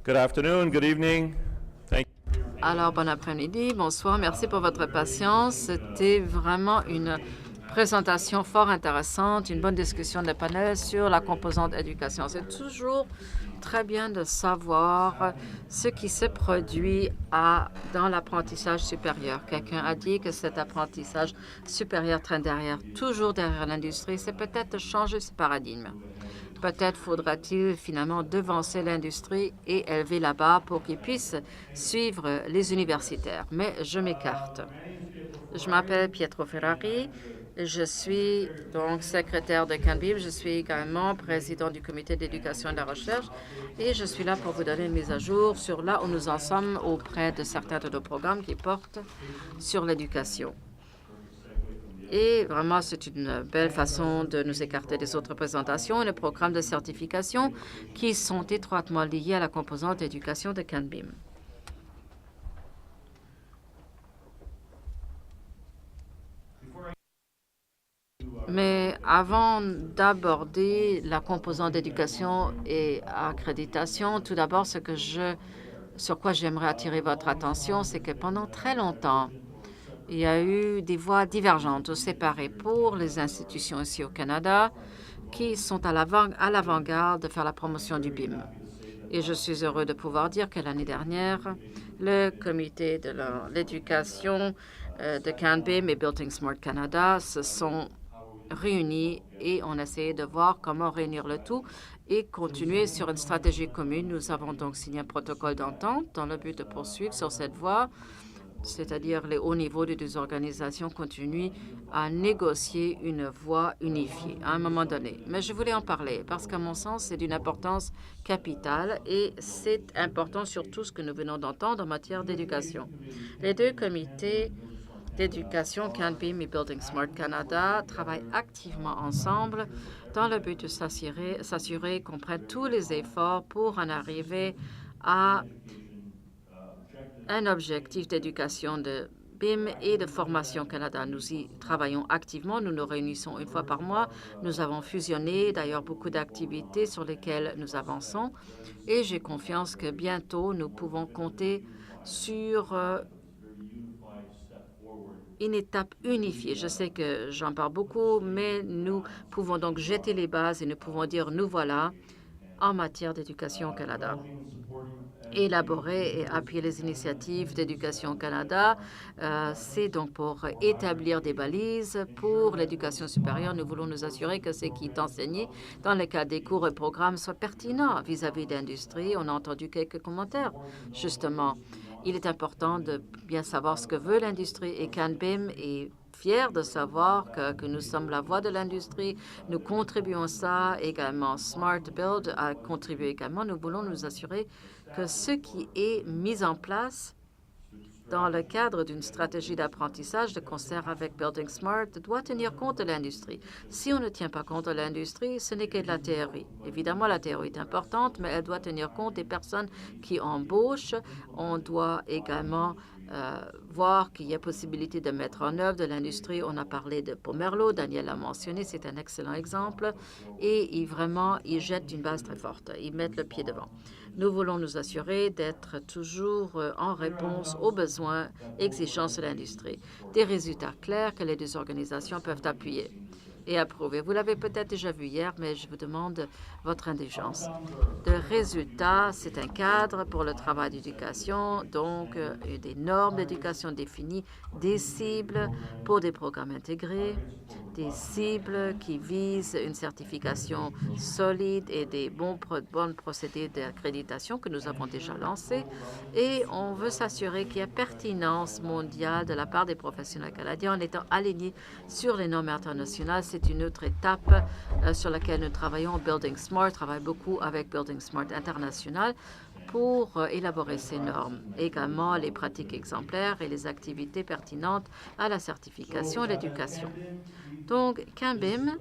Good afternoon, good evening. Thank Alors, bon après-midi, bonsoir, merci pour votre patience. C'était vraiment une présentation fort intéressante, une bonne discussion de panel sur la composante éducation. C'est toujours très bien de savoir ce qui se produit dans l'apprentissage supérieur. Quelqu'un a dit que cet apprentissage supérieur traîne toujours derrière l'industrie. C'est peut-être changer ce paradigme. Peut-être faudra-t-il finalement devancer l'industrie et élever la barre pour qu'ils puissent suivre les universitaires. Mais je m'écarte. Je m'appelle Pietro Ferrari. Je suis donc secrétaire de CanBIM. Je suis également président du comité d'éducation et de la recherche. Et je suis là pour vous donner une mise à jour sur là où nous en sommes auprès de certains de nos programmes qui portent sur l'éducation. Et vraiment, c'est une belle façon de nous écarter des autres présentations et les programmes de certification qui sont étroitement liés à la composante d'éducation de CanBIM. Mais avant d'aborder la composante d'éducation et accréditation, tout d'abord, sur quoi j'aimerais attirer votre attention, c'est que pendant très longtemps, il y a eu des voies divergentes ou séparées pour les institutions ici au Canada qui sont à l'avant-garde de faire la promotion du BIM. Et je suis heureux de pouvoir dire que l'année dernière, le comité de l'éducation de CanBIM et Building Smart Canada se sont réunis et on a essayé de voir comment réunir le tout et continuer sur une stratégie commune. Nous avons donc signé un protocole d'entente dans le but de poursuivre sur cette voie, c'est-à-dire les hauts niveaux des deux organisations continuent à négocier une voie unifiée à un moment donné. Mais je voulais en parler parce qu'à mon sens, c'est d'une importance capitale et c'est important sur tout ce que nous venons d'entendre en matière d'éducation. Les deux comités d'éducation, CanBIM et Building Smart Canada, travaillent activement ensemble dans le but de s'assurer qu'on prenne tous les efforts pour en arriver à un objectif d'éducation de BIM et de Formation Canada. Nous y travaillons activement. Nous nous réunissons une fois par mois. Nous avons fusionné d'ailleurs beaucoup d'activités sur lesquelles nous avançons et j'ai confiance que bientôt nous pouvons compter sur une étape unifiée. Je sais que j'en parle beaucoup, mais nous pouvons donc jeter les bases et nous pouvons dire nous voilà en matière d'éducation au Canada. Élaborer et appuyer les initiatives d'éducation au Canada, c'est donc pour établir des balises pour l'éducation supérieure. Nous voulons nous assurer que ce qui est enseigné dans le cadre des cours et programmes soit pertinent vis-à-vis de l'industrie. On a entendu quelques commentaires, justement. Il est important de bien savoir ce que veut l'industrie et CanBIM est fier de savoir que nous sommes la voix de l'industrie. Nous contribuons à ça également. Smart Build a contribué également. Nous voulons nous assurer que ce qui est mis en place dans le cadre d'une stratégie d'apprentissage de concert avec Building Smart doit tenir compte de l'industrie. Si on ne tient pas compte de l'industrie, ce n'est que de la théorie. Évidemment, la théorie est importante, mais elle doit tenir compte des personnes qui embauchent. On doit également voir qu'il y a possibilité de mettre en œuvre de l'industrie. On a parlé de Pomerleau, Daniel l'a mentionné, c'est un excellent exemple. Et ils jettent une base très forte. Ils mettent le pied devant. Nous voulons nous assurer d'être toujours en réponse aux besoins, exigences de l'industrie. Des résultats clairs que les deux organisations peuvent appuyer et approuver. Vous l'avez peut-être déjà vu hier, mais je vous demande votre indulgence. Le résultat, c'est un cadre pour le travail d'éducation, donc des normes d'éducation définies, des cibles pour des programmes intégrés, des cibles qui visent une certification solide et des bons procédés d'accréditation que nous avons déjà lancés. Et on veut s'assurer qu'il y a pertinence mondiale de la part des professionnels canadiens en étant alignés sur les normes internationales. C'est une autre étape sur laquelle nous travaillons. Building Smart travaille beaucoup avec Building Smart International pour élaborer ces normes. Également, les pratiques exemplaires et les activités pertinentes à la certification et l'éducation. Donc, CanBIM,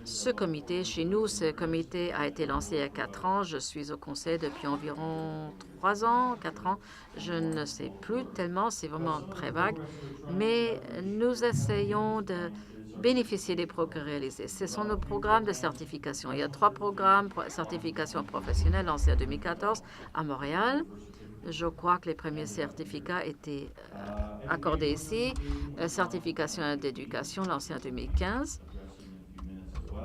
ce comité, chez nous, ce comité a été lancé il y a 4 ans. Je suis au conseil depuis environ 3 ans, 4 ans. Je ne sais plus tellement, c'est vraiment très vague. Mais nous essayons de bénéficier des progrès réalisés. Ce sont nos programmes de certification. Il y a 3 programmes de certification professionnelle lancés en 2014 à Montréal. Je crois que les premiers certificats étaient accordés ici. Certification d'éducation lancée en 2015,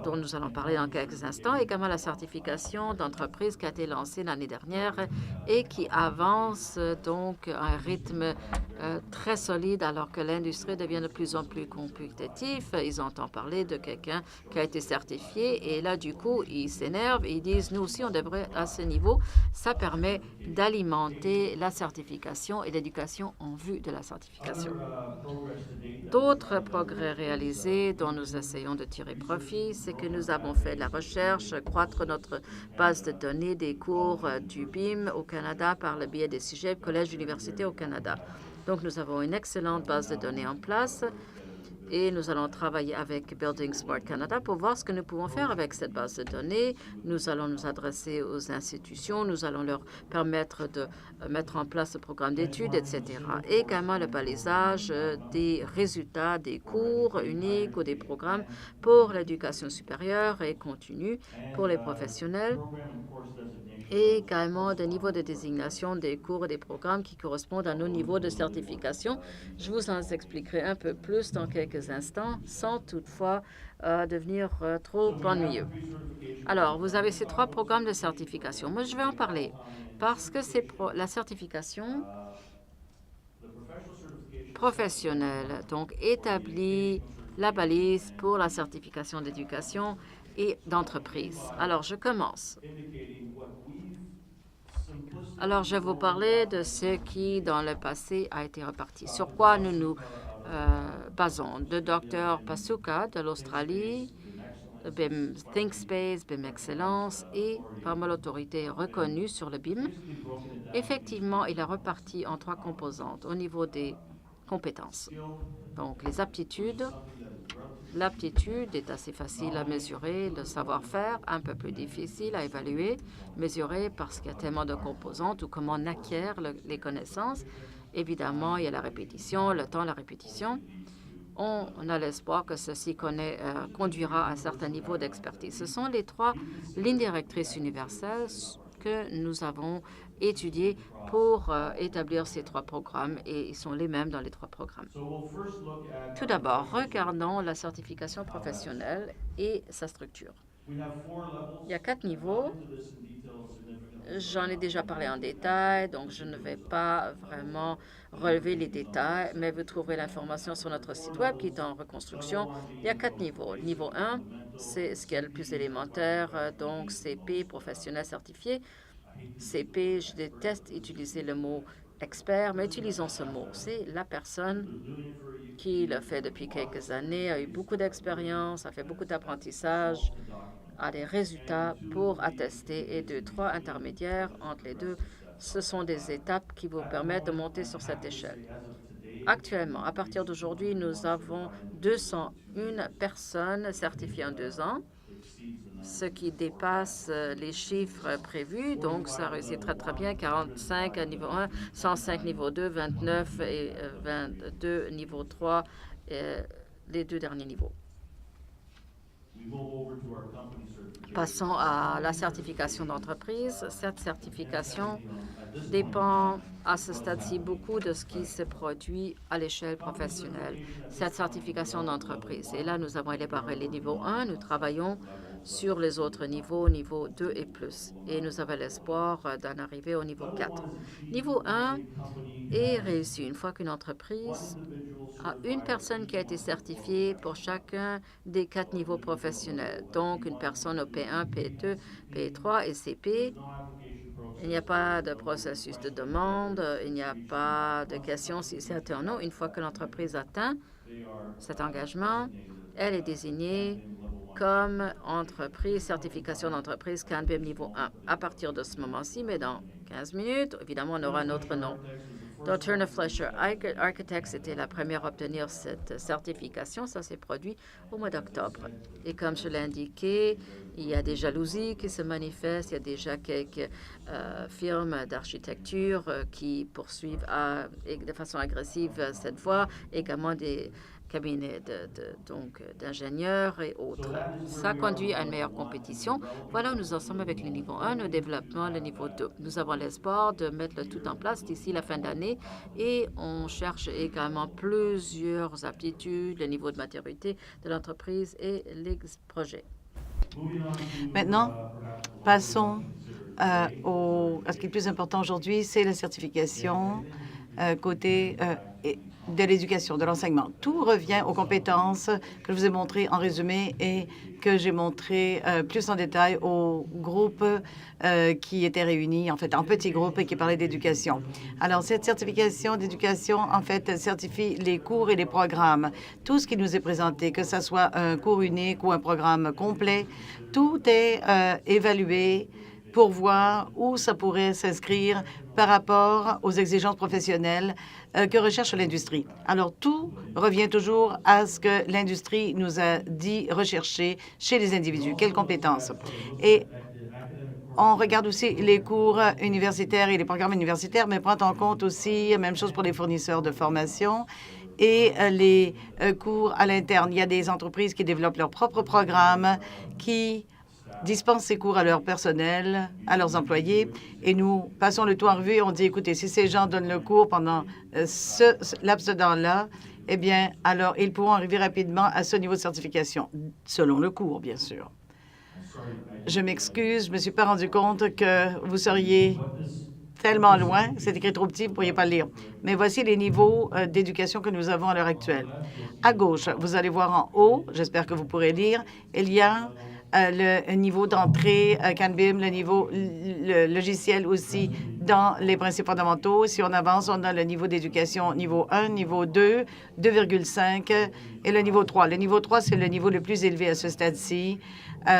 dont nous allons parler dans quelques instants, également la certification d'entreprise qui a été lancée l'année dernière et qui avance donc à un rythme très solide alors que l'industrie devient de plus en plus compétitive. Ils entendent parler de quelqu'un qui a été certifié et là, du coup, ils s'énervent et ils disent, nous aussi, on devrait à ce niveau. Ça permet d'alimenter la certification et l'éducation en vue de la certification. D'autres progrès réalisés dont nous essayons de tirer profit, c'est que nous avons fait de la recherche, croître notre base de données des cours du BIM au Canada par le biais des CEGEP, collèges, universités au Canada. Donc, nous avons une excellente base de données en place et nous allons travailler avec Building Smart Canada pour voir ce que nous pouvons faire avec cette base de données. Nous allons nous adresser aux institutions, nous allons leur permettre de mettre en place ce programme d'études, etc. Et également le balisage des résultats des cours uniques ou des programmes pour l'éducation supérieure et continue pour les professionnels et également des niveaux de désignation des cours et des programmes qui correspondent à nos niveaux de certification. Je vous en expliquerai un peu plus dans quelques instants, sans toutefois devenir trop ennuyeux. Alors, vous avez ces 3 programmes de certification. Moi, je vais en parler parce que c'est la certification professionnelle, donc établit la balise pour la certification d'éducation et d'entreprise. Alors, je commence. Alors, je vais vous parler de ce qui, dans le passé, a été reparti. Sur quoi nous nous basons. Le docteur Pasuka de l'Australie, BIM ThinkSpace, BIM Excellence et parmi l'autorité reconnue sur le BIM. Effectivement, il est reparti en 3 composantes au niveau des compétences. Donc, les aptitudes. L'aptitude est assez facile à mesurer, le savoir-faire un peu plus difficile à évaluer, mesurer parce qu'il y a tellement de composantes ou comment on acquiert les connaissances. Évidemment, il y a la répétition, le temps, la répétition. On a l'espoir que ceci conduira à un certain niveau d'expertise. Ce sont les 3 lignes directrices universelles que nous avons étudiées pour établir ces 3 programmes et ils sont les mêmes dans les 3 programmes. Tout d'abord, regardons la certification professionnelle et sa structure. Il y a 4 niveaux. J'en ai déjà parlé en détail, donc je ne vais pas vraiment relever les détails, mais vous trouverez l'information sur notre site web qui est en reconstruction. Il y a 4 niveaux. Niveau 1, c'est ce qui est le plus élémentaire, donc CP, professionnel certifié. CP, je déteste utiliser le mot expert, mais utilisons ce mot. C'est la personne qui le fait depuis quelques années, a eu beaucoup d'expérience, a fait beaucoup d'apprentissage, a des résultats pour attester et 2, 3 intermédiaires entre les deux. Ce sont des étapes qui vous permettent de monter sur cette échelle. Actuellement, à partir d'aujourd'hui, nous avons 201 personnes certifiées en 2 ans, ce qui dépasse les chiffres prévus. Donc, ça réussit très, très bien. 45 à niveau 1, 105 niveau 2, 29 et 22 niveau 3, les 2 derniers niveaux. Passons à la certification d'entreprise. Cette certification dépend à ce stade-ci beaucoup de ce qui se produit à l'échelle professionnelle. Cette certification d'entreprise. Et là, nous avons élaboré les niveaux 1. Nous travaillons sur les autres niveaux, niveau 2 et plus. Et nous avons l'espoir d'en arriver au niveau 4. Niveau 1 est réussi une fois qu'une entreprise a une personne qui a été certifiée pour chacun des 4 niveaux professionnels. Donc, une personne au P1, P2, P3 et CP. Il n'y a pas de processus de demande, il n'y a pas de question si c'est un non. Une fois que l'entreprise atteint cet engagement, elle est désignée comme entreprise, certification d'entreprise CAN-BIM niveau 1. À partir de ce moment-ci, mais dans 15 minutes, évidemment, on aura un autre nom. Donc, Turner Fletcher Architects était la première à obtenir cette certification. Ça s'est produit au mois d'octobre. Et comme je l'ai indiqué, Il y a des jalousies qui se manifestent. Il y a déjà quelques firmes d'architecture qui poursuivent de façon agressive cette voie. Également des cabinets d'ingénieurs et autres. Ça conduit à une meilleure compétition. Voilà où nous en sommes avec le niveau 1, le développement, le niveau 2. Nous avons l'espoir de mettre le tout en place d'ici la fin d'année et on cherche également plusieurs aptitudes, le niveau de maturité de l'entreprise et les projets. Maintenant, passons à ce qui est le plus important aujourd'hui, c'est la certification côté de l'éducation, de l'enseignement. Tout revient aux compétences que je vous ai montrées en résumé et que j'ai montré plus en détail au groupe qui était réuni, en fait, en petits groupes et qui parlait d'éducation. Alors, cette certification d'éducation, en fait, certifie les cours et les programmes. Tout ce qui nous est présenté, que ce soit un cours unique ou un programme complet, tout est évalué pour voir où ça pourrait s'inscrire par rapport aux exigences professionnelles que recherche l'industrie. Alors, tout revient toujours à ce que l'industrie nous a dit rechercher chez les individus. Quelles compétences? Et on regarde aussi les cours universitaires et les programmes universitaires, mais prend en compte aussi, même chose pour les fournisseurs de formation et les cours à l'interne. Il y a des entreprises qui développent leurs propres programmes, qui dispensent ces cours à leur personnel, à leurs employés, et nous passons le tout en revue et on dit, écoutez, si ces gens donnent le cours pendant ce laps de temps-là, eh bien, alors ils pourront arriver rapidement à ce niveau de certification, selon le cours, bien sûr. Je m'excuse, je ne me suis pas rendu compte que vous seriez tellement loin, c'est écrit trop petit, vous ne pourriez pas le lire. Mais voici les niveaux d'éducation que nous avons à l'heure actuelle. À gauche, vous allez voir en haut, j'espère que vous pourrez lire, il y a le niveau d'entrée CanBIM, le logiciel aussi dans les principes fondamentaux. Si on avance, on a le niveau d'éducation niveau 1, niveau 2, 2,5 et le niveau 3. Le niveau 3, c'est le niveau le plus élevé à ce stade-ci.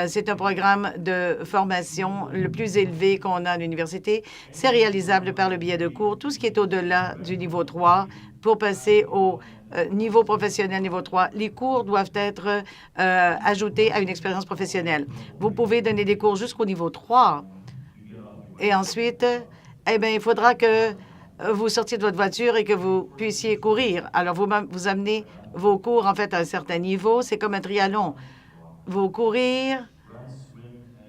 C'est un programme de formation le plus élevé qu'on a à l'université. C'est réalisable par le biais de cours. Tout ce qui est au-delà du niveau 3 pour passer au niveau professionnel, niveau 3, les cours doivent être ajoutés à une expérience professionnelle. Vous pouvez donner des cours jusqu'au niveau 3 et ensuite, eh bien, il faudra que vous sortiez de votre voiture et que vous puissiez courir. Alors, vous amenez vos cours, en fait, à un certain niveau. C'est comme un triathlon. Vous courir,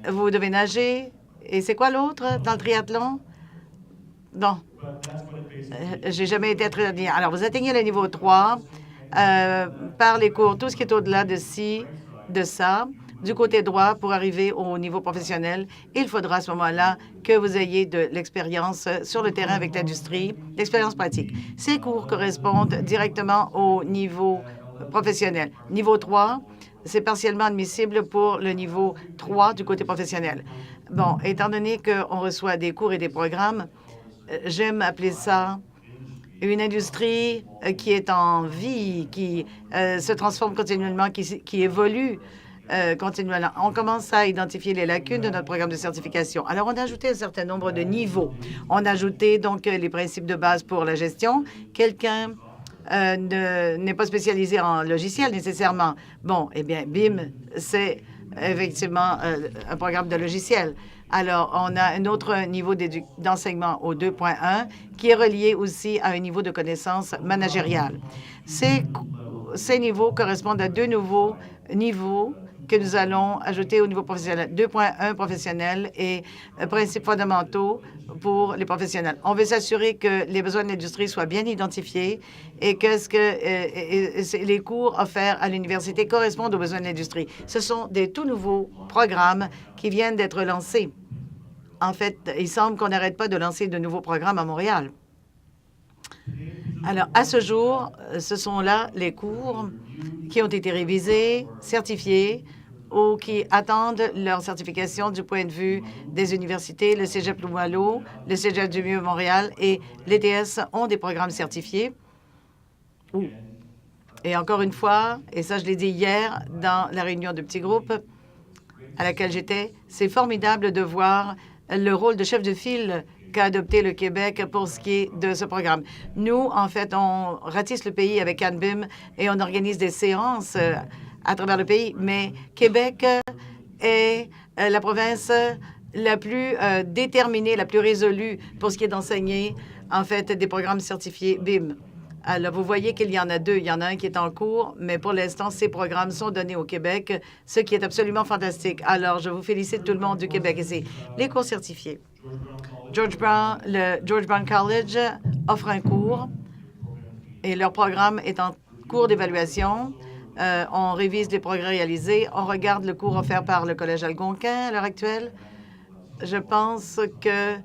vous devez nager. Et c'est quoi l'autre dans le triathlon? Non. J'ai jamais été triathlon. Alors, vous atteignez le niveau 3 par les cours, tout ce qui est au-delà de ça, du côté droit pour arriver au niveau professionnel. Il faudra à ce moment-là que vous ayez de l'expérience sur le terrain avec l'industrie, l'expérience pratique. Ces cours correspondent directement au niveau professionnel. Niveau 3, c'est partiellement admissible pour le niveau 3 du côté professionnel. Bon, étant donné qu'on reçoit des cours et des programmes, j'aime appeler ça une industrie qui est en vie, qui se transforme continuellement, qui évolue continuellement. On commence à identifier les lacunes de notre programme de certification. Alors, on a ajouté un certain nombre de niveaux. On a ajouté donc les principes de base pour la gestion. Quelqu'un n'est pas spécialisé en logiciel nécessairement. Bon, eh bien, BIM, c'est effectivement un programme de logiciel. Alors, on a un autre niveau d'enseignement au 2.1 qui est relié aussi à un niveau de connaissance managériale. Ces niveaux correspondent à deux nouveaux niveaux que nous allons ajouter au niveau professionnel. 2.1 professionnel et principes fondamentaux pour les professionnels. On veut s'assurer que les besoins de l'industrie soient bien identifiés et que les cours offerts à l'université correspondent aux besoins de l'industrie. Ce sont des tout nouveaux programmes qui viennent d'être lancés. En fait, il semble qu'on n'arrête pas de lancer de nouveaux programmes à Montréal. Alors, à ce jour, ce sont là les cours qui ont été révisés, certifiés ou qui attendent leur certification du point de vue des universités. Le Cégep Limoilou, le Cégep du Vieux-Montréal et l'ETS ont des programmes certifiés. Et encore une fois, et ça je l'ai dit hier dans la réunion de petits groupes à laquelle j'étais, c'est formidable de voir le rôle de chef de file qu'a adopté le Québec pour ce qui est de ce programme. Nous, en fait, on ratisse le pays avec CanBIM et on organise des séances à travers le pays, mais Québec est la province la plus déterminée, la plus résolue pour ce qui est d'enseigner, en fait, des programmes certifiés BIM. Alors, vous voyez qu'il y en a deux. Il y en a un qui est en cours, mais pour l'instant, ces programmes sont donnés au Québec, ce qui est absolument fantastique. Alors, je vous félicite tout le monde du Québec ici. Les cours certifiés. Le George Brown College offre un cours et leur programme est en cours d'évaluation. On révise les progrès réalisés. On regarde le cours offert par le Collège Algonquin à l'heure actuelle. Je pense que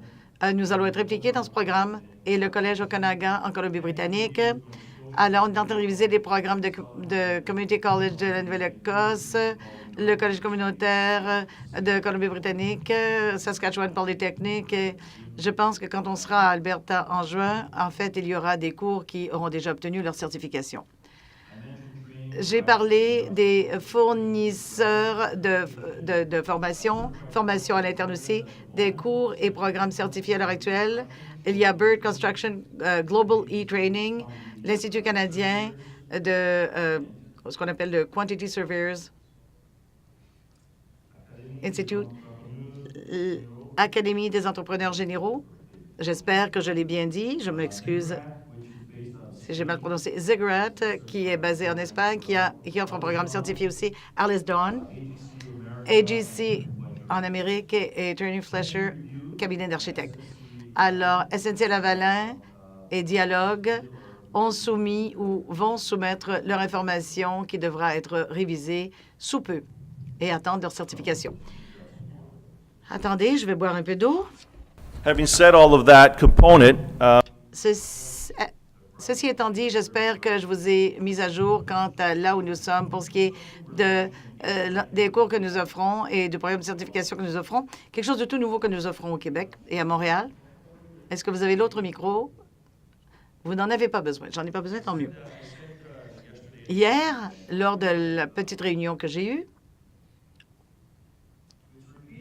nous allons être impliqués dans ce programme et le Collège Okanagan en Colombie-Britannique. Alors, on est en train de réviser les programmes de Community College de la Nouvelle-Écosse, le Collège communautaire de Colombie-Britannique, Saskatchewan Polytechnic. Et je pense que quand on sera à Alberta en juin, en fait, il y aura des cours qui auront déjà obtenu leur certification. J'ai parlé des fournisseurs de formation à l'interne aussi, des cours et programmes certifiés à l'heure actuelle. Il y a Bird Construction Global e-Training, l'Institut canadien de ce qu'on appelle le Quantity Surveyors Institute, l'Académie des entrepreneurs généraux. J'espère que je l'ai bien dit. Je m'excuse si j'ai mal prononcé. Ziggurat, qui est basé en Espagne, qui offre un programme certifié aussi. Alice Dawn, AGC en Amérique et Attorney Fletcher, cabinet d'architectes. Alors, SNC-Lavalin et Dialogue ont soumis ou vont soumettre leur information qui devra être révisée sous peu et attendre leur certification. Attendez, je vais boire un peu d'eau. Having said all of that component, Ceci étant dit, j'espère que je vous ai mis à jour quant à là où nous sommes pour ce qui est des cours que nous offrons et du programme de certification que nous offrons. Quelque chose de tout nouveau que nous offrons au Québec et à Montréal. Est-ce que vous avez l'autre micro? Vous n'en avez pas besoin. J'en ai pas besoin, tant mieux. Hier, lors de la petite réunion que j'ai eue,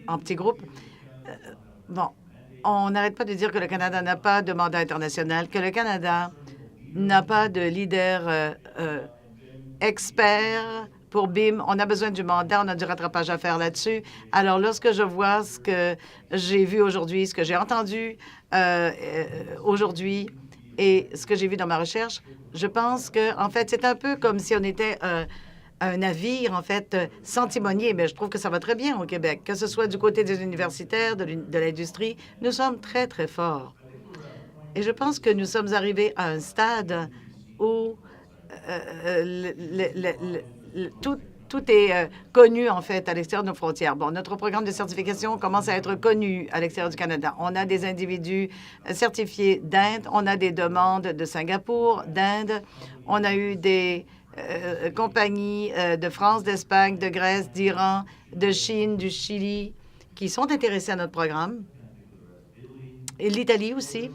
en petit groupe, on n'arrête pas de dire que le Canada n'a pas de mandat international, que le Canada n'a pas de leader expert pour BIM. On a besoin du mandat, on a du rattrapage à faire là-dessus. Alors, lorsque je vois ce que j'ai vu aujourd'hui, ce que j'ai entendu aujourd'hui et ce que j'ai vu dans ma recherche, je pense que, en fait, c'est un peu comme si on était un navire, en fait, sans timonier, mais je trouve que ça va très bien au Québec. Que ce soit du côté des universitaires, de l'industrie, nous sommes très, très forts. Et je pense que nous sommes arrivés à un stade où tout est connu, en fait, à l'extérieur de nos frontières. Bon, notre programme de certification commence à être connu à l'extérieur du Canada. On a des individus certifiés d'Inde, on a des demandes de Singapour, d'Inde, on a eu des compagnies de France, d'Espagne, de Grèce, d'Iran, de Chine, du Chili, qui sont intéressés à notre programme, et l'Italie aussi.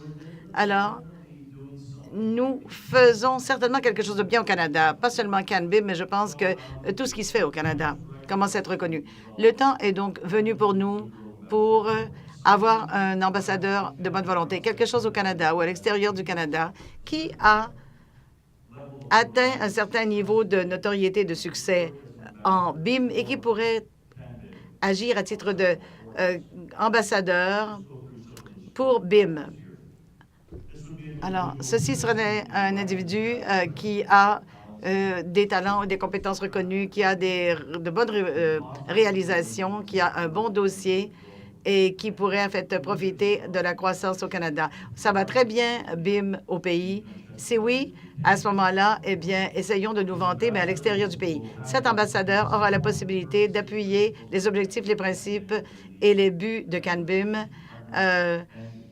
Alors, nous faisons certainement quelque chose de bien au Canada, pas seulement CanBIM, mais je pense que tout ce qui se fait au Canada commence à être reconnu. Le temps est donc venu pour nous pour avoir un ambassadeur de bonne volonté, quelque chose au Canada ou à l'extérieur du Canada qui a atteint un certain niveau de notoriété, de succès en BIM et qui pourrait agir à titre d'ambassadeur pour BIM. Alors, ceci serait un individu qui a des talents et des compétences reconnues, qui a de bonnes réalisations, qui a un bon dossier et qui pourrait en fait profiter de la croissance au Canada. Ça va très bien, BIM, au pays. Si oui, à ce moment-là, eh bien, essayons de nous vanter, mais à l'extérieur du pays. Cet ambassadeur aura la possibilité d'appuyer les objectifs, les principes et les buts de CanBIM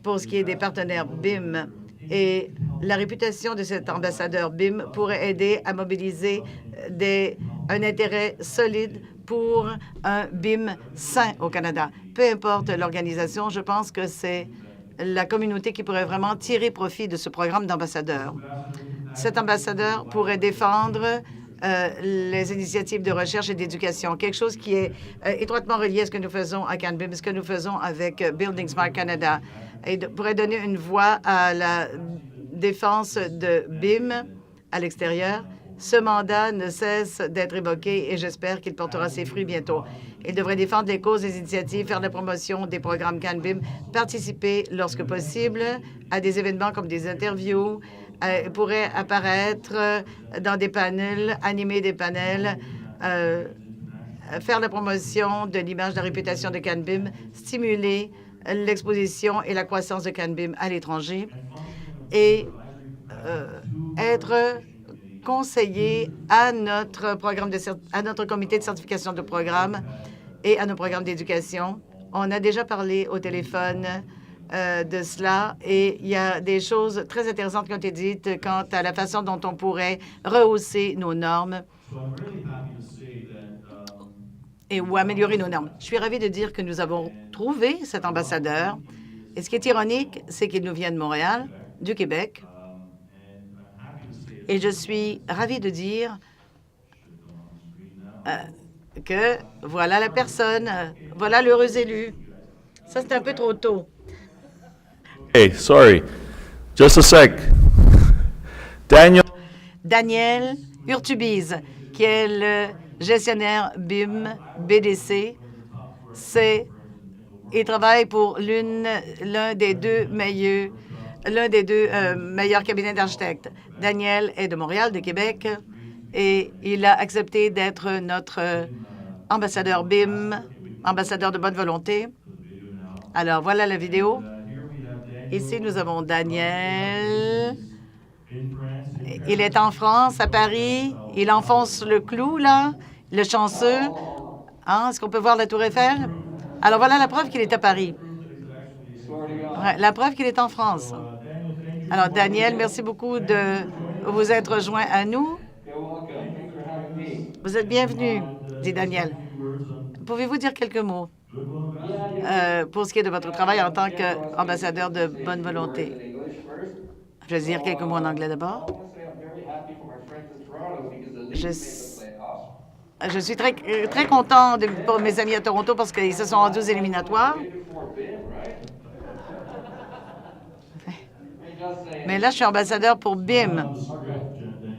pour ce qui est des partenaires BIM. Et la réputation de cet ambassadeur BIM pourrait aider à mobiliser un intérêt solide pour un BIM sain au Canada. Peu importe l'organisation, je pense que c'est la communauté qui pourrait vraiment tirer profit de ce programme d'ambassadeur. Cet ambassadeur pourrait défendre les initiatives de recherche et d'éducation, quelque chose qui est étroitement relié à ce que nous faisons à CanBIM, ce que nous faisons avec Building Smart Canada, et pourrait donner une voix à la défense de BIM à l'extérieur Ce mandat ne cesse d'être évoqué et j'espère qu'il portera ses fruits bientôt. Il devrait défendre les causes des initiatives, faire la promotion des programmes CanBIM, participer lorsque possible à des événements comme des interviews, pourrait apparaître dans des panels, animer des panels, faire la promotion de l'image, de la réputation de CanBIM, stimuler l'exposition et la croissance de CanBIM à l'étranger et être conseiller à notre comité de certification de programme et à nos programmes d'éducation. On a déjà parlé au téléphone de cela et il y a des choses très intéressantes qui ont été dites quant à la façon dont on pourrait rehausser nos normes ou améliorer nos normes. Je suis ravie de dire que nous avons trouvé cet ambassadeur. Et ce qui est ironique, c'est qu'il nous vient de Montréal, du Québec. Et je suis ravie de dire que voilà la personne, voilà l'heureux élu. Ça, c'est un peu trop tôt. Hey, sorry. Just a sec. Daniel Urtubise, qui est le gestionnaire BIM BDC, il travaille pour l'un des deux meilleurs cabinets d'architectes. Daniel est de Montréal, de Québec, et il a accepté d'être notre ambassadeur BIM, ambassadeur de bonne volonté. Alors, voilà la vidéo. Ici, nous avons Daniel. Il est en France, à Paris. Il enfonce le clou, là, le chanceux. Hein? Est-ce qu'on peut voir la Tour Eiffel? Alors, voilà la preuve qu'il est à Paris. Ouais, la preuve qu'il est en France. Alors, Daniel, merci beaucoup de vous être joint à nous. Vous êtes bienvenu, dit Daniel. Pouvez-vous dire quelques mots pour ce qui est de votre travail en tant qu'ambassadeur de bonne volonté? Je vais dire quelques mots en anglais d'abord. Je suis très content pour mes amis à Toronto parce qu'ils se sont rendus aux éliminatoires. Mais là, je suis ambassadeur pour BIM.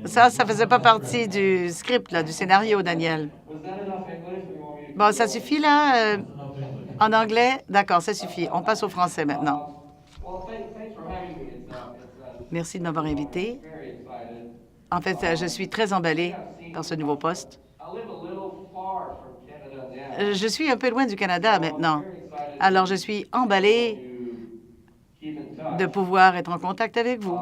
Ça faisait pas partie du script, là, du scénario, Daniel. Bon, ça suffit, là? En anglais? D'accord, ça suffit. On passe au français maintenant. Merci de m'avoir invité. En fait, je suis très emballée par ce nouveau poste. Je suis un peu loin du Canada maintenant. Alors, je suis emballée de pouvoir être en contact avec vous.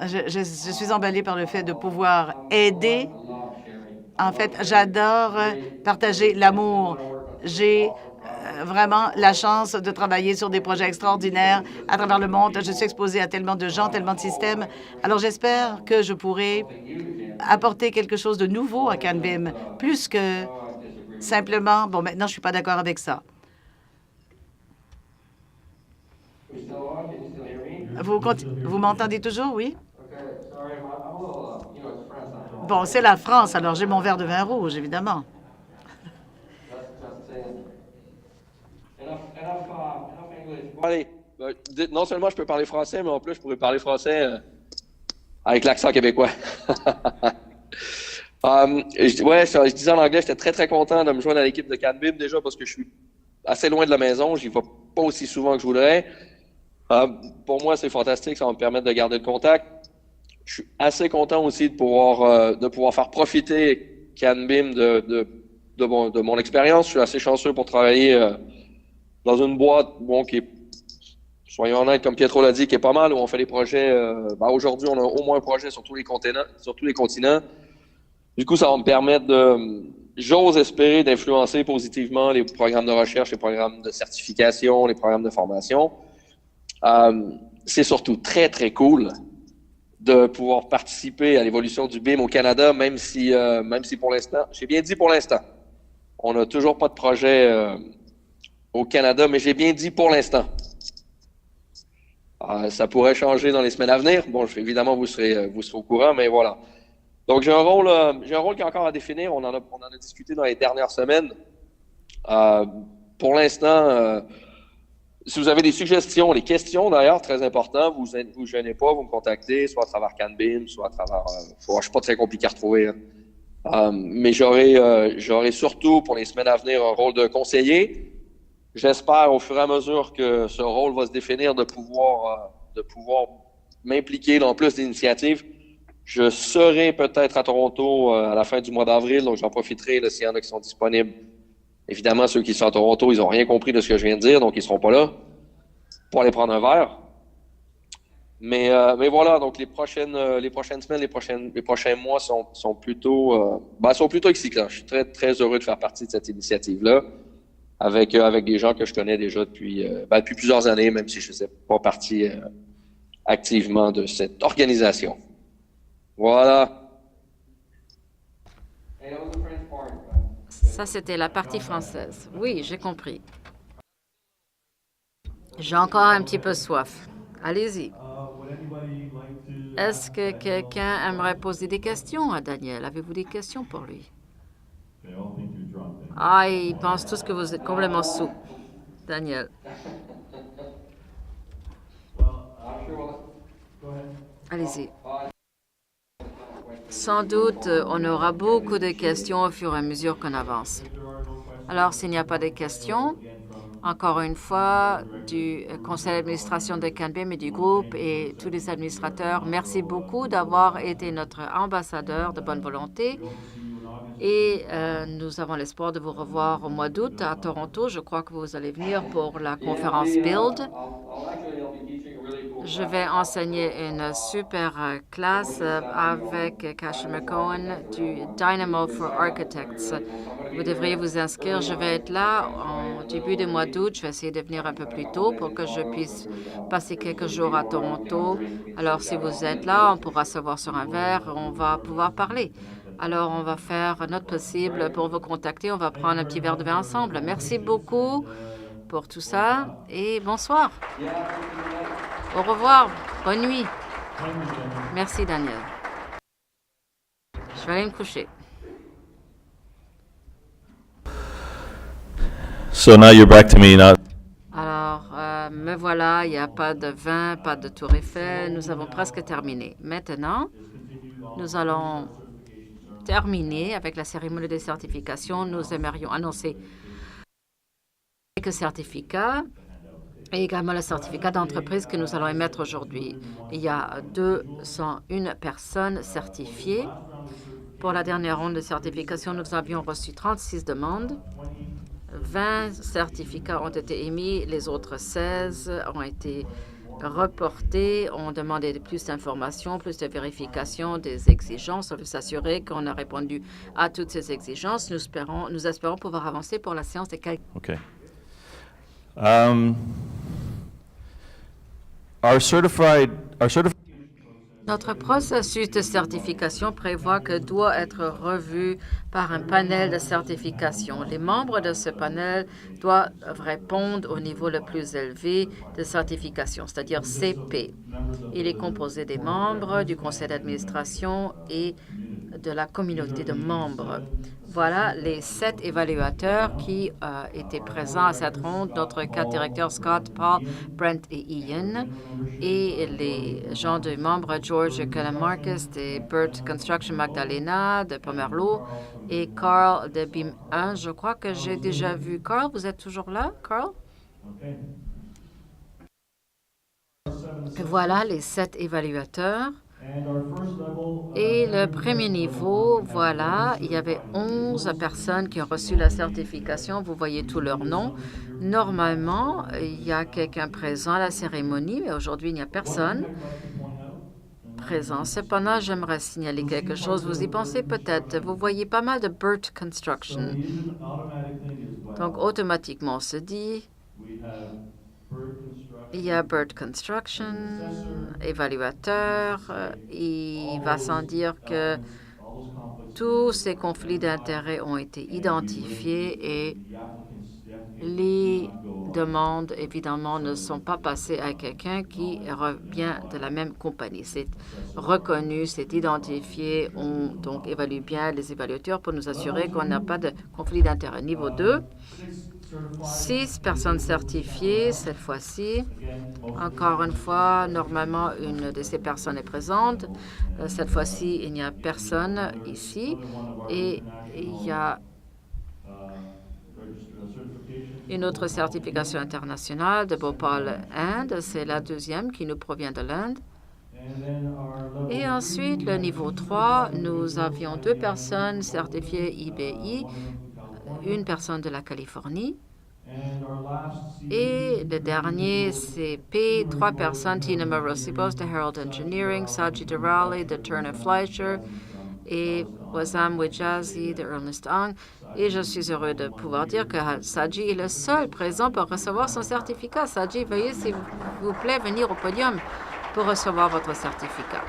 Je suis emballée par le fait de pouvoir aider. En fait, j'adore partager l'amour. J'ai vraiment la chance de travailler sur des projets extraordinaires à travers le monde. Je suis exposée à tellement de gens, tellement de systèmes. Alors, j'espère que je pourrai apporter quelque chose de nouveau à CanBIM, plus que simplement, bon, maintenant, je ne suis pas d'accord avec ça. Vous m'entendez toujours, oui? Bon, c'est la France, alors j'ai mon verre de vin rouge, évidemment. Allez, non seulement je peux parler français, mais en plus, je pourrais parler français avec l'accent québécois. Je disais en anglais, j'étais très, très content de me joindre à l'équipe de CanBIM déjà parce que je suis assez loin de la maison. J'y vais pas aussi souvent que je voudrais. Pour moi, c'est fantastique. Ça va me permettre de garder le contact. Je suis assez content aussi de pouvoir faire profiter CanBIM de mon expérience. Je suis assez chanceux pour travailler dans une boîte qui est, soyons honnêtes, comme Pietro l'a dit, qui est pas mal, où on fait des projets. Aujourd'hui, on a au moins un projet sur tous les continents. Du coup, ça va me permettre j'ose espérer, d'influencer positivement les programmes de recherche, les programmes de certification, les programmes de formation. C'est surtout très, très cool de pouvoir participer à l'évolution du BIM au Canada, même si pour l'instant, j'ai bien dit pour l'instant, on n'a toujours pas de projet au Canada, mais j'ai bien dit pour l'instant. Ça pourrait changer dans les semaines à venir. Bon, évidemment, vous serez au courant, mais voilà. Donc, j'ai un rôle qui est encore à définir. On en a discuté dans les dernières semaines. Pour l'instant, si vous avez des suggestions, les questions d'ailleurs, très important, vous vous gênez pas, vous me contactez, soit à travers CanBIM, soit à travers. Je suis pas très compliqué à retrouver. Mais j'aurai surtout pour les semaines à venir un rôle de conseiller. J'espère au fur et à mesure que ce rôle va se définir de pouvoir m'impliquer dans plus d'initiatives. Je serai peut-être à Toronto à la fin du mois d'avril, donc j'en profiterai s'il y en a qui sont disponibles. Évidemment, ceux qui sont à Toronto, ils n'ont rien compris de ce que je viens de dire, donc ils ne seront pas là pour aller prendre un verre. Mais voilà, donc les prochaines semaines, les prochains mois sont plutôt excitants. Je suis très, très heureux de faire partie de cette initiative-là avec des gens que je connais déjà depuis plusieurs années, même si je ne faisais pas partie activement de cette organisation. Voilà. Ça, c'était la partie française. Oui, j'ai compris. J'ai encore un petit peu soif. Allez-y. Est-ce que quelqu'un aimerait poser des questions à Daniel? Avez-vous des questions pour lui? Ah, ils pensent tous que vous êtes complètement sous, Daniel. Allez-y. Sans doute, on aura beaucoup de questions au fur et à mesure qu'on avance. Alors, s'il n'y a pas de questions, encore une fois, du conseil d'administration de CanBIM et du groupe et tous les administrateurs, merci beaucoup d'avoir été notre ambassadeur de bonne volonté. Et nous avons l'espoir de vous revoir au mois d'août à Toronto. Je crois que vous allez venir pour la conférence Build. Je vais enseigner une super classe avec Cashin McCohen du Dynamo for Architects. Vous devriez vous inscrire. Je vais être là en début du mois d'août. Je vais essayer de venir un peu plus tôt pour que je puisse passer quelques jours à Toronto. Alors, si vous êtes là, on pourra se voir sur un verre. On va pouvoir parler. Alors, on va faire notre possible pour vous contacter. On va prendre un petit verre de vin ensemble. Merci beaucoup pour tout ça et bonsoir. Au revoir. Bonne nuit. Merci, Daniel. Je vais aller me coucher. So now you're back to me. Now, Alors, me voilà. Il n'y a pas de vin, pas de tour Eiffel. Nous avons presque terminé. Maintenant, nous allons terminer avec la cérémonie de certification. Nous aimerions annoncer quelques certificats et également le certificat d'entreprise que nous allons émettre aujourd'hui. Il y a 201 personnes certifiées. Pour la dernière ronde de certification, nous avions reçu 36 demandes. 20 certificats ont été émis, les autres 16 ont été reportés. On demandait plus d'informations, plus de vérifications des exigences. On veut s'assurer qu'on a répondu à toutes ces exigences. Nous espérons pouvoir avancer pour la séance des calculs. okay. Our certified Notre processus de certification prévoit que doit être revu par un panel de certification. Les membres de ce panel doivent répondre au niveau le plus élevé de certification, c'est-à-dire CP. Il est composé des membres du conseil d'administration et de la communauté de membres. Voilà les 7 évaluateurs qui étaient présents à cette ronde. Notre 4 directeurs, Scott, Paul, Brent et Ian. Et les gens de membres, George Calamarcus de Burt Construction Magdalena, de Pomerleau, et Carl de BIM 1. Je crois que j'ai déjà vu Carl. Vous êtes toujours là, Carl? Voilà les 7 évaluateurs. Et le premier niveau, voilà, il y avait 11 personnes qui ont reçu la certification. Vous voyez tous leurs noms. Normalement, il y a quelqu'un présent à la cérémonie, mais aujourd'hui, il n'y a personne présent. Cependant, j'aimerais signaler quelque chose. Vous y pensez peut-être. Vous voyez pas mal de Burt Construction. Donc, automatiquement, on se dit, il y a Burt Construction, évaluateur. Il va sans dire que tous ces conflits d'intérêts ont été identifiés et les demandes, évidemment, ne sont pas passées à quelqu'un qui revient de la même compagnie. C'est reconnu, c'est identifié. On donc évalue bien les évaluateurs pour nous assurer qu'on n'a pas de conflit d'intérêts. Niveau 2, 6 personnes certifiées cette fois-ci. Encore une fois, normalement, une de ces personnes est présente. Cette fois-ci, il n'y a personne ici. Et il y a une autre certification internationale de Bhopal, Inde. C'est la deuxième qui nous provient de l'Inde. Et ensuite, le niveau 3, nous avions 2 personnes certifiées IBI, une personne de la Californie. Et le dernier, c'est P, 3 personnes, Tina Marosipos de Herald Engineering, Sajid Raleigh de Turner Fleischer et Wazam Wijazi de Ernest Ang. Et je suis heureux de pouvoir dire que Saji est le seul présent pour recevoir son certificat. Saji, veuillez s'il vous plaît venir au podium pour recevoir votre certificat.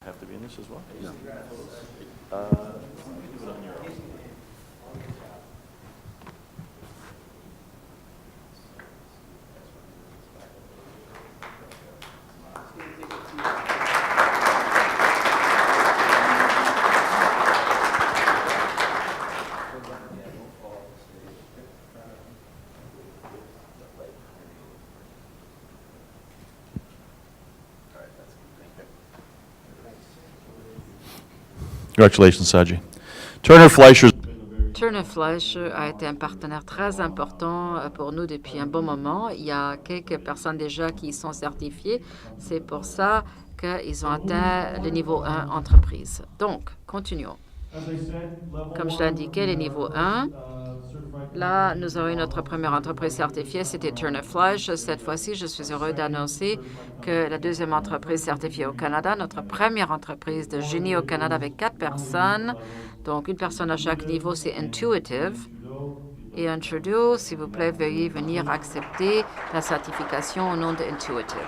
Have to be in this as well? Congratulations, Saji. Turner Fleischer. Turner Fleischer a été un partenaire très important pour nous depuis un bon moment. Il y a quelques personnes déjà qui sont certifiées. C'est pour ça qu'ils ont atteint le niveau 1 entreprise. Donc, continuons. Comme je l'ai indiqué, le niveau 1, là, nous avons eu notre première entreprise certifiée, c'était Turner Fleischer. Cette fois-ci, je suis heureux d'annoncer que la deuxième entreprise certifiée au Canada, notre première entreprise de génie au Canada avec 4 personnes, donc une personne à chaque niveau, c'est Intuitive. Et un Trudeau, s'il vous plaît, veuillez venir accepter la certification au nom de Intuitive.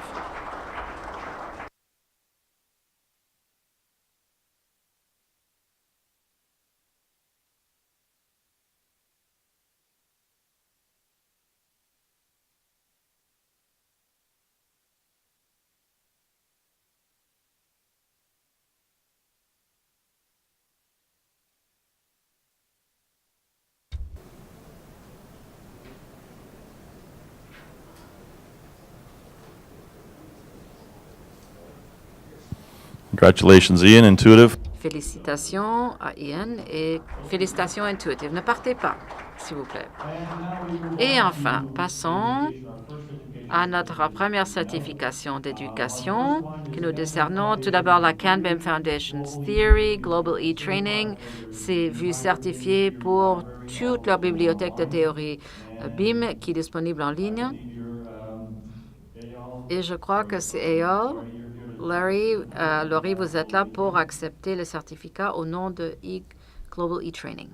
Congratulations, Ian, Intuitive. Félicitations à Ian et félicitations à Intuitive. Ne partez pas, s'il vous plaît. Et enfin, passons à notre première certification d'éducation que nous décernons. Tout d'abord, la CanBIM Foundation's Theory, Global e-Training. C'est vu certifié pour toute leur bibliothèque de théorie BIM qui est disponible en ligne. Et je crois que c'est Eyal. Laurie, vous êtes là pour accepter le certificat au nom de Global e-Training.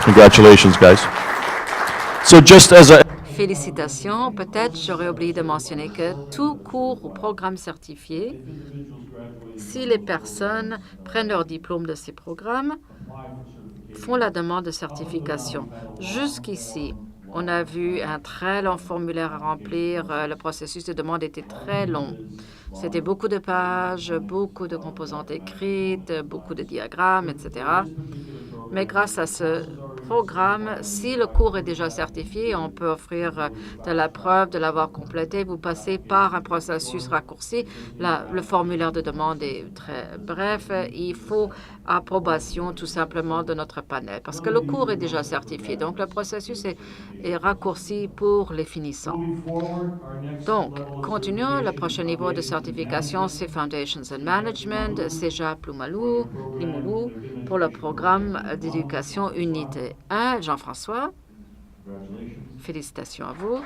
Congratulations, guys. So just as a... Félicitations. Peut-être j'aurais oublié de mentionner que tout cours ou programme certifié, si les personnes prennent leur diplôme de ces programmes, font la demande de certification. Jusqu'ici, on a vu un très long formulaire à remplir. Le processus de demande était très long. C'était beaucoup de pages, beaucoup de composantes écrites, beaucoup de diagrammes, etc. Mais grâce à ce programme, si le cours est déjà certifié, on peut offrir de la preuve de l'avoir complété. Vous passez par un processus raccourci. Le formulaire de demande est très bref. Il faut approbation tout simplement de notre panel parce que le cours est déjà certifié. Donc, le processus est raccourci pour les finissants. Donc, continuons. Le prochain niveau de certification, c'est Foundations and Management, Cégep Limoilou, pour le programme d'éducation Unité 1. Jean-François, félicitations à vous.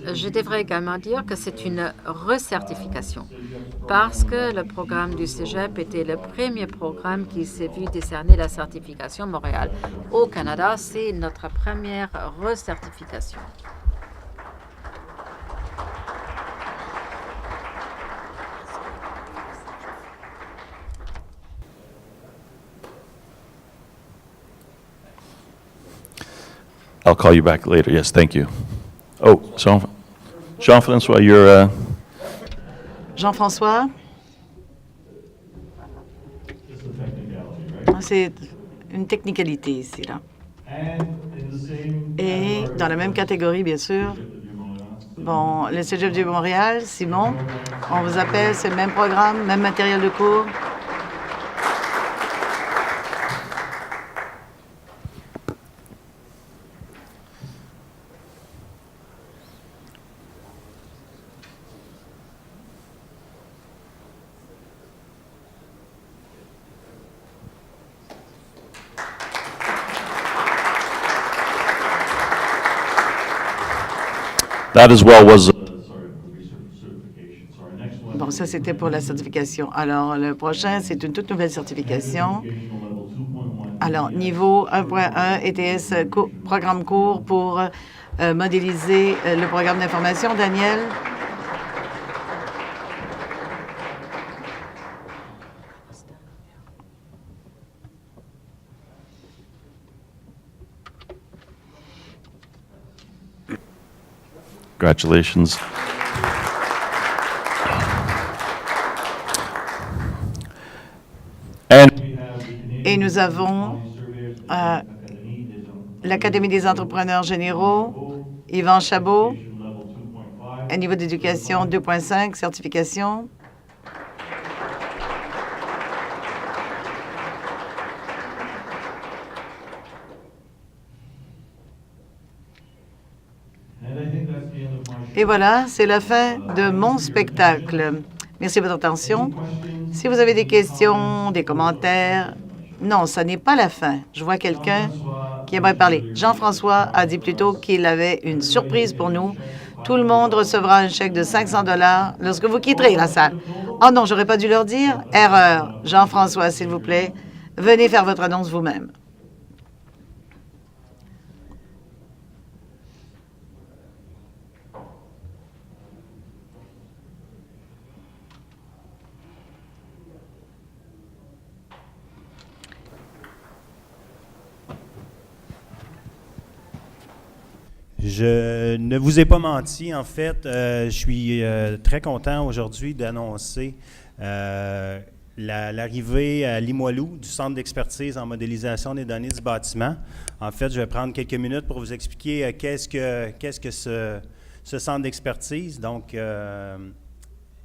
Je devrais également dire que c'est une recertification parce que le programme du Cégep était le premier programme qui s'est vu décerner la certification Montréal. Au Canada, c'est notre première recertification. I'll call you back later. Yes, thank you. Oh, Jean-François, you're, Jean-François? C'est une technicalité ici, là. Et dans la même catégorie, bien sûr, bon, le Cégep du Montréal, Simon, on vous appelle, c'est le même programme, même matériel de cours. that as well was Bon, ça, c'était pour la certification. Alors, le prochain, c'est une toute nouvelle certification. Alors, niveau 1.1 ETS, programme court pour modéliser le programme d'information. Daniel? Congratulations. Et nous avons l'Académie des entrepreneurs généraux, Yvan Chabot, un niveau d'éducation 2.5, certification. Et voilà, c'est la fin de mon spectacle. Merci de votre attention. Si vous avez des questions, des commentaires, non, ça n'est pas la fin. Je vois quelqu'un qui aimerait parler. Jean-François a dit plus tôt qu'il avait une surprise pour nous. Tout le monde recevra un chèque de 500 $ lorsque vous quitterez la salle. Oh non, j'aurais pas dû leur dire. Erreur. Jean-François, s'il vous plaît, venez faire votre annonce vous-même. Je ne vous ai pas menti, en fait. Je suis très content aujourd'hui d'annoncer l'arrivée à Limoilou du Centre d'expertise en modélisation des données du bâtiment. En fait, je vais prendre quelques minutes pour vous expliquer qu'est-ce que ce centre d'expertise. Donc,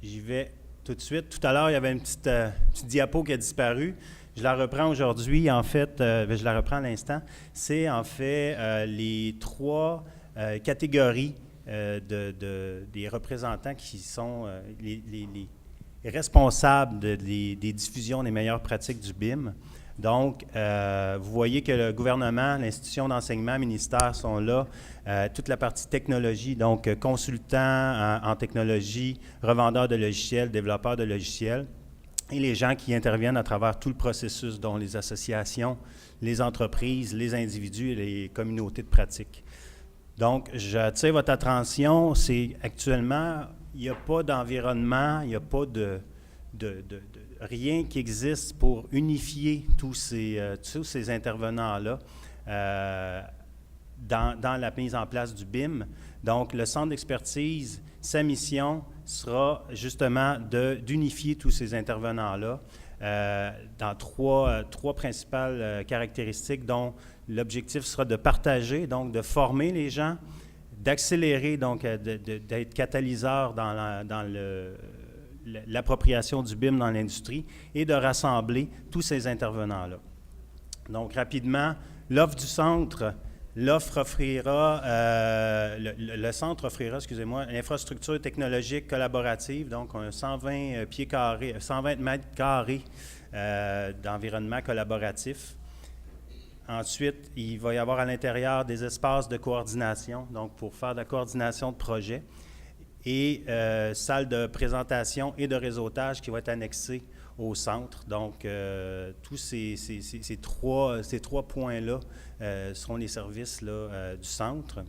j'y vais tout de suite. Tout à l'heure, il y avait une petite diapo qui a disparu. Je la reprends aujourd'hui, en fait, je la reprends à l'instant. C'est en fait les trois catégories des représentants qui sont les responsables des diffusions des meilleures pratiques du BIM. Donc, vous voyez que le gouvernement, l'institution d'enseignement, ministère sont là. Toute la partie technologie, donc consultants en technologie, revendeurs de logiciels, développeurs de logiciels, et les gens qui interviennent à travers tout le processus, dont les associations, les entreprises, les individus et les communautés de pratique. Donc, j'attire votre attention, c'est actuellement, il n'y a pas d'environnement, il n'y a pas de rien qui existe pour unifier tous ces intervenants-là dans la mise en place du BIM. Donc, le centre d'expertise, sa mission sera justement d'unifier tous ces intervenants-là dans trois principales caractéristiques dont l'objectif sera de partager, donc de former les gens, d'accélérer, donc d'être catalyseur dans l'appropriation du BIM dans l'industrie et de rassembler tous ces intervenants-là. Donc, rapidement, l'offre du centre, le centre offrira, excusez-moi, l'infrastructure technologique collaborative, donc un 120 pieds carrés, 120 mètres carrés d'environnement collaboratif. Ensuite, il va y avoir à l'intérieur des espaces de coordination, donc pour faire de la coordination de projet, et salle de présentation et de réseautage qui va être annexée au centre. Donc, tous ces trois points-là seront les services là, du centre.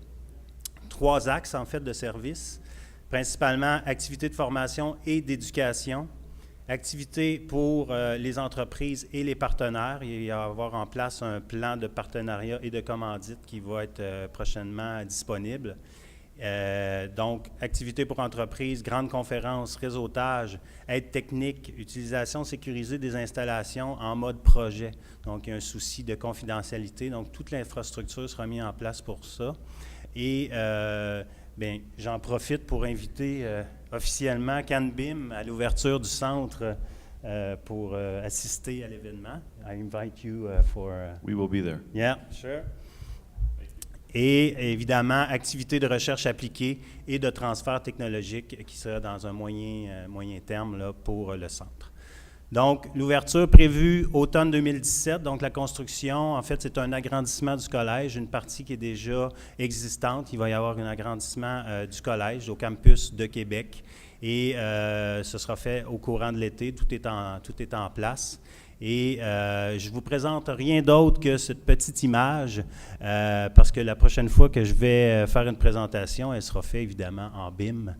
3 axes, en fait, de services, principalement activités de formation et d'éducation, activités pour les entreprises et les partenaires. Il va y avoir en place un plan de partenariat et de commandite qui va être prochainement disponible. Donc, activités pour entreprises, grandes conférences, réseautage, aide technique, utilisation sécurisée des installations en mode projet. Donc, il y a un souci de confidentialité. Donc, toute l'infrastructure sera mise en place pour ça. Et j'en profite pour inviter officiellement CanBIM à l'ouverture du centre pour assister à l'événement. I invite you for... We will be there. Yeah, sure. Et évidemment, activités de recherche appliquée et de transfert technologique qui sera dans un moyen terme là, pour le centre. Donc, l'ouverture prévue automne 2017, donc la construction, en fait, c'est un agrandissement du collège, une partie qui est déjà existante. Il va y avoir un agrandissement du collège au campus de Québec et ce sera fait au courant de l'été. Tout est en place. Et je ne vous présente rien d'autre que cette petite image parce que la prochaine fois que je vais faire une présentation, elle sera faite évidemment en BIM.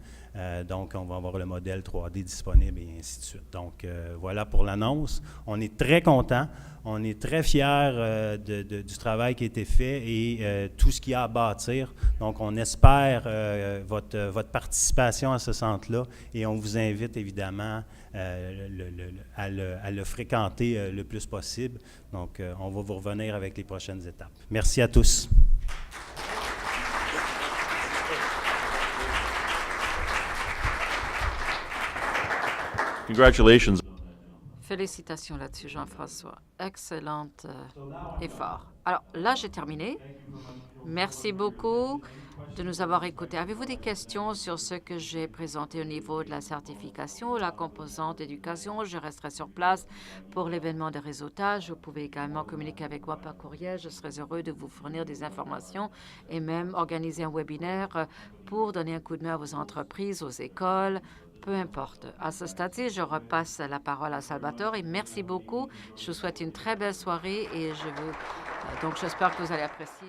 Donc, on va avoir le modèle 3D disponible et ainsi de suite. Donc, voilà pour l'annonce. On est très contents. On est très fiers du travail qui a été fait et tout ce qu'il y a à bâtir. Donc, on espère votre participation à ce centre-là et on vous invite évidemment à le fréquenter le plus possible. Donc, on va vous revenir avec les prochaines étapes. Merci à tous. Congratulations. Félicitations là-dessus, Jean-François. Excellent effort. Alors là, j'ai terminé. Merci beaucoup de nous avoir écoutés. Avez-vous des questions sur ce que j'ai présenté au niveau de la certification, la composante éducation? Je resterai sur place pour l'événement de réseautage. Vous pouvez également communiquer avec moi par courriel. Je serai heureux de vous fournir des informations et même organiser un webinaire pour donner un coup de main à vos entreprises, aux écoles. Peu importe. À ce stade-ci, je repasse la parole à Salvatore et merci beaucoup. Je vous souhaite une très belle soirée et donc j'espère que vous allez apprécier.